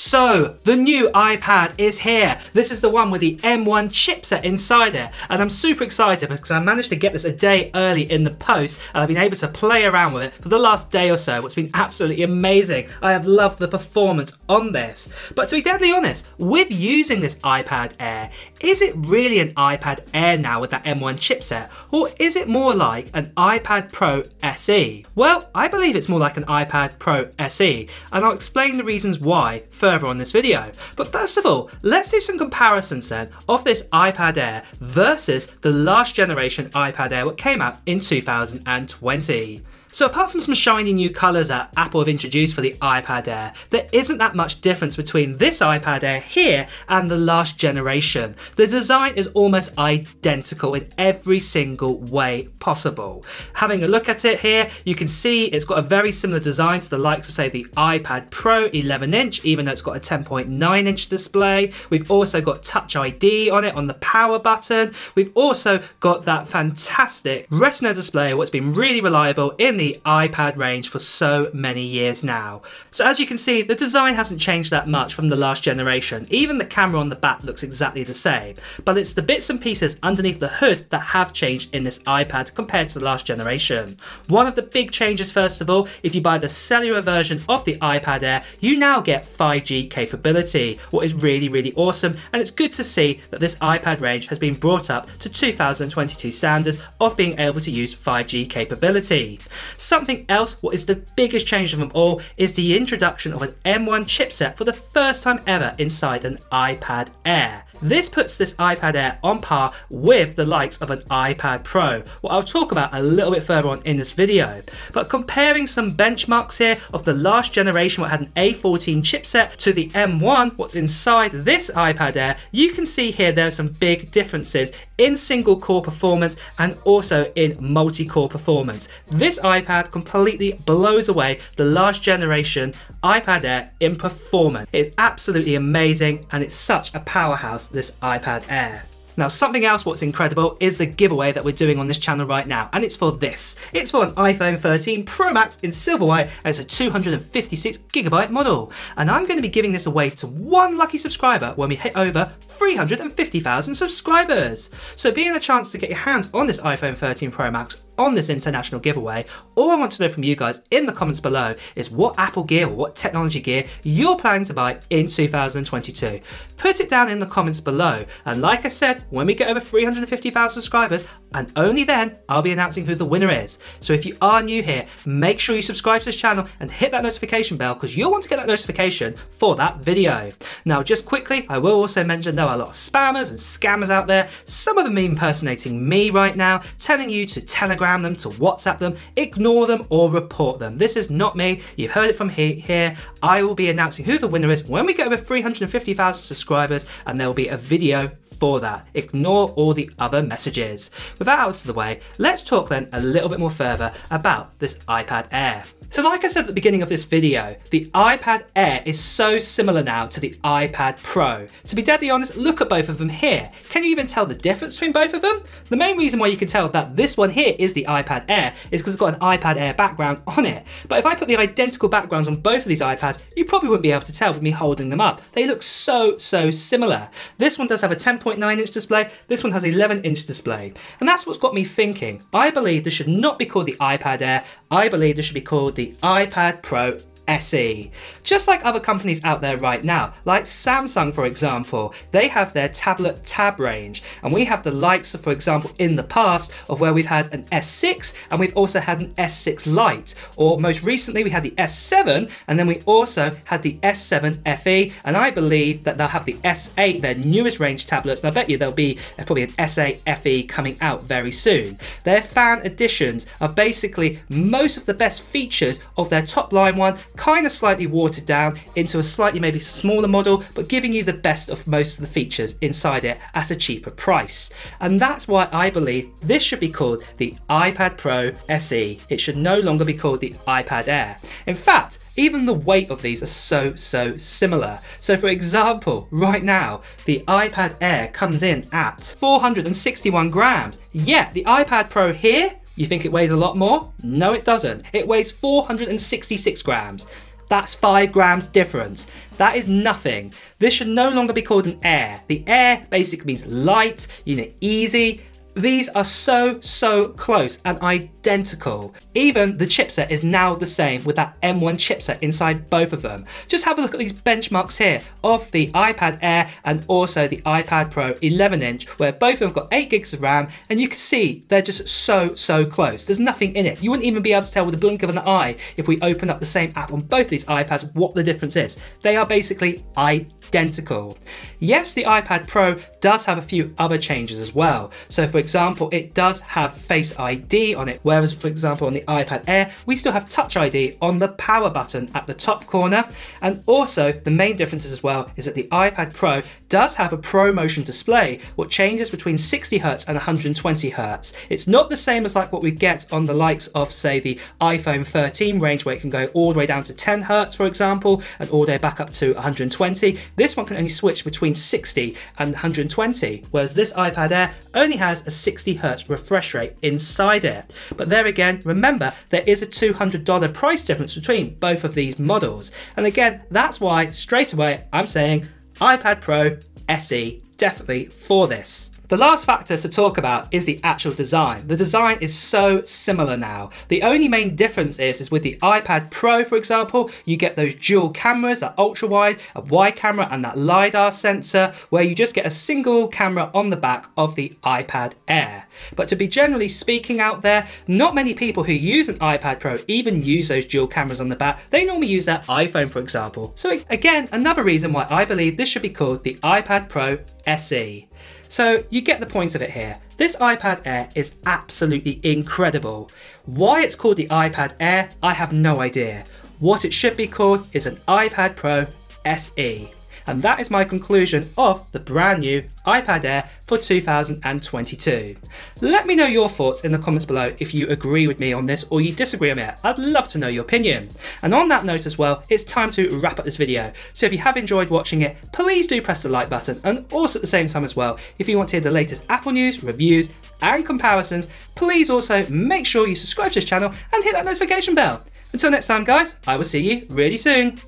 So, the new iPad is here. This is the one with the M1 chipset inside it, and I'm super excited because I managed to get this a day early in the post, and I've been able to play around with it for the last day or so. It's been absolutely amazing. I have loved the performance on this. But to be deadly honest, with using this iPad Air, is it really an iPad Air now with that M1 chipset, or is it more like an iPad Pro SE? Well, I believe it's more like an iPad Pro SE, and I'll explain the reasons why further on this video. But first of all, let's do some comparisons then of this iPad Air versus the last generation iPad Air that came out in 2020. So apart from some shiny new colours that Apple have introduced for the iPad Air, there isn't that much difference between this iPad Air here and the last generation. The design is almost identical in every single way possible. Having a look at it here, you can see it's got a very similar design to the likes of, say, the iPad Pro 11-inch, even though it's got a 10.9-inch display. We've also got Touch ID on it on the power button. We've also got that fantastic Retina display, what's been really reliable in the iPad range for so many years now. So as you can see, the design hasn't changed that much from the last generation. Even the camera on the back looks exactly the same, but it's the bits and pieces underneath the hood that have changed in this iPad compared to the last generation. One of the big changes, first of all, if you buy the cellular version of the iPad Air, you now get 5G capability, what is really awesome, and it's good to see that this iPad range has been brought up to 2022 standards of being able to use 5G capability. Something else, what is the biggest change of them all, is the introduction of an M1 chipset for the first time ever inside an iPad Air. This puts this iPad Air on par with the likes of an iPad Pro, what I'll talk about a little bit further on in this video. But comparing some benchmarks here of the last generation what had an A14 chipset to the M1, what's inside this iPad Air, you can see here there are some big differences in single core performance and also in multi-core performance. This iPad completely blows away the last generation iPad Air in performance. It's absolutely amazing, and it's such a powerhouse, this iPad Air. Now, something else what's incredible is the giveaway that we're doing on this channel right now, and it's for this. It's for an iPhone 13 Pro Max in silver white, and it's a 256GB model. And I'm going to be giving this away to one lucky subscriber when we hit over 350,000 subscribers. So being a chance to get your hands on this iPhone 13 Pro Max on this international giveaway, all I want to know from you guys in the comments below is what Apple gear or what technology gear you're planning to buy in 2022. Put it down in the comments below, and like I said, when we get over 350,000 subscribers, and only then, I'll be announcing who the winner is. So if you are new here, make sure you subscribe to this channel and hit that notification bell, because you'll want to get that notification for that video. Now, just quickly, I will also mention there are a lot of spammers and scammers out there. Some of them impersonating me right now, telling you to Telegram them, to WhatsApp them, ignore them or report them. This is not me. You've heard it from here. I will be announcing who the winner is when we get over 350,000 subscribers, and there will be a video for that. Ignore all the other messages. With that out of the way, let's talk then a little bit more further about this iPad Air. So like I said at the beginning of this video, the iPad Air is so similar now to the iPad Pro. To be deadly honest, look at both of them here. Can you even tell the difference between both of them? The main reason why you can tell that this one here is the iPad Air is because it's got an iPad Air background on it. But if I put the identical backgrounds on both of these iPads, you probably wouldn't be able to tell with me holding them up. They look so similar. This one does have a 10.9-inch display, this one has an 11-inch display. And that's what's got me thinking. I believe this should not be called the iPad Air, I believe this should be called the iPad Pro SE. Just like other companies out there right now, like Samsung for example, they have their tablet tab range, and we have the likes of, for example, in the past of where we've had an S6 and we've also had an S6 Lite, or most recently we had the S7, and then we also had the S7 FE, and I believe that they'll have the S8, their newest range tablets, and I bet you there'll be probably an S8 FE coming out very soon. Their fan editions are basically most of the best features of their top line one, kind of slightly watered down into a slightly maybe smaller model, but giving you the best of most of the features inside it at a cheaper price. And that's why I believe this should be called the iPad Pro SE. It should no longer be called the iPad Air. In fact, even the weight of these are so similar. So for example, right now, the iPad Air comes in at 461 grams. Yet the iPad Pro here, you think it weighs a lot more? No, it doesn't. It weighs 466 grams. That's 5 grams difference. That is nothing. This should no longer be called an Air. The Air basically means light, easy. These are so close and identical. Even the chipset is now the same with that M1 chipset inside both of them. Just have a look at these benchmarks here of the iPad Air and also the iPad Pro 11-inch, where both of them have got 8 gigs of RAM, and you can see they're just so close. There's nothing in it. You wouldn't even be able to tell with a blink of an eye if we open up the same app on both these iPads what the difference is. They are basically identical. Yes, the iPad Pro does have a few other changes as well. So for example, it does have Face ID on it, whereas for example on the iPad Air, we still have Touch ID on the power button at the top corner. And also the main differences as well is that the iPad Pro does have a Pro Motion display, what changes between 60 Hz and 120 Hz. It's not the same as like what we get on the likes of say the iPhone 13 range, where it can go all the way down to 10 Hz for example, and all the way back up to 120. This one can only switch between 60 and 120, whereas this iPad Air only has a 60 Hz refresh rate inside it. But there again, remember there is a $200 price difference between both of these models. And again, that's why straight away I'm saying iPad Pro SE definitely for this. The last factor to talk about is the actual design. The design is so similar now. The only main difference is with the iPad Pro, for example, you get those dual cameras, that ultra wide, a wide camera and that LiDAR sensor, where you just get a single camera on the back of the iPad Air. But to be generally speaking out there, not many people who use an iPad Pro even use those dual cameras on the back. They normally use their iPhone, for example. So again, another reason why I believe this should be called the iPad Pro SE. So you get the point of it here. This iPad Air is absolutely incredible. Why it's called the iPad Air, I have no idea. What it should be called is an iPad Pro SE. And that is my conclusion of the brand new iPad Air for 2022. Let me know your thoughts in the comments below if you agree with me on this or you disagree with me. I'd love to know your opinion. And on that note as well, it's time to wrap up this video. So if you have enjoyed watching it, please do press the like button, and also at the same time as well, if you want to hear the latest Apple news, reviews and comparisons, please also make sure you subscribe to this channel and hit that notification bell. Until next time guys, I will see you really soon.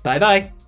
Bye bye.